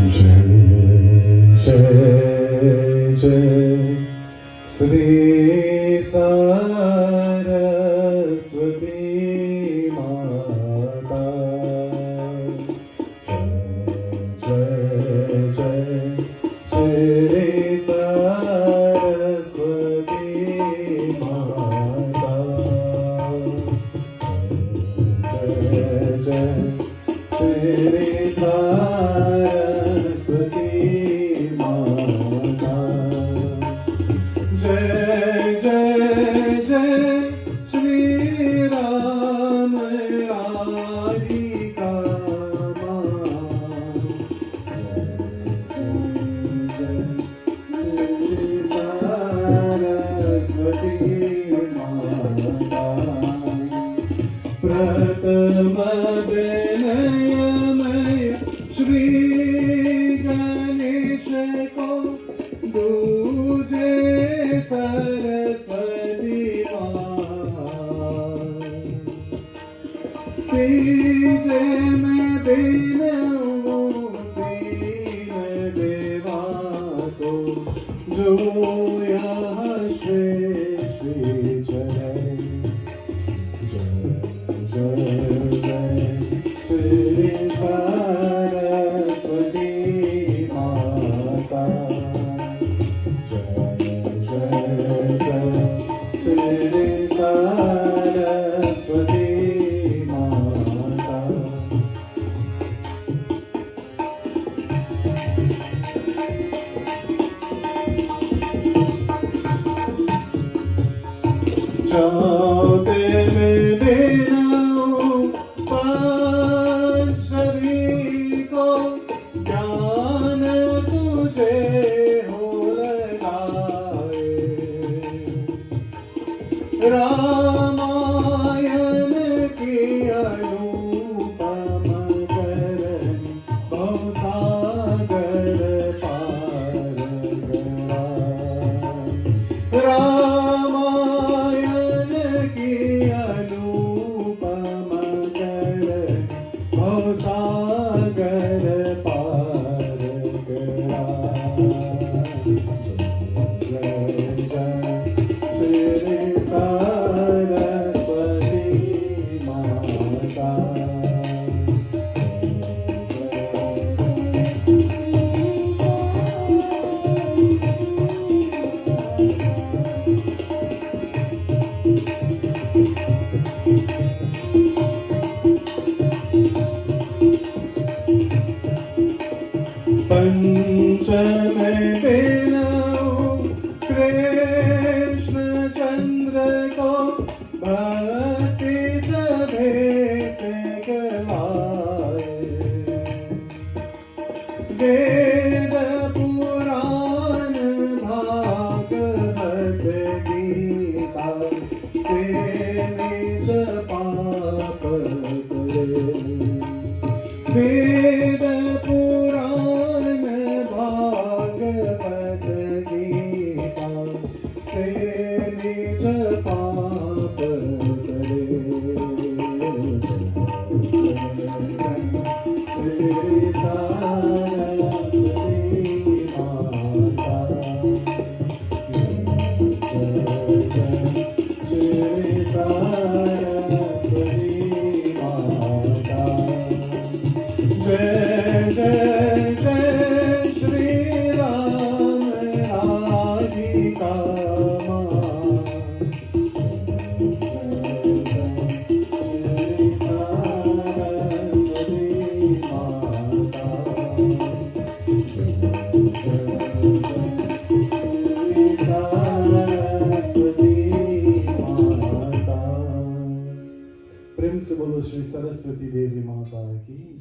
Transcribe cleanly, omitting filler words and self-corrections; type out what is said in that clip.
जय जय जय श्री सरस्वती माता। जय जय जय श्री सरस्वती माता। जय जय श्री सरस्वती माता। जय जय जय श्री राम राधिका माँ। जय जय श्री सरस्वती माता। प्रथम विनयमय श्री गणेश को दूजे सरस्वती माँ। तीजे में बिनऊ तीन देवा को जो यहाँ श्री श्री जय। जय जय श्री सरस्वती माता। जय जय जय श्री सरस्वती माता। चौथे में सभी को ज्ञान तुझे हो लगाए। रामायण की अनुपम करन भवसागर पार गया। रामायण की अनुपम करन भवसागर पार गया। जय जय श्री सरस्वती माता। पंचम बिनऊ कृष्ण चंद्र को भक्ति सभे से गवाए। वेद पुराण भागवत गीता से निज पाप करे। वेद पुराण भागवत गीता से निज पाप करे। श्री सरस्वती माता। श्री सरस्वती माता। जय जय जय श्री राम राधिका माँ। जय सरस्वती माता। जय सरस्वती माता। प्रेम से बोलो श्री सरस्वती देवी माता की।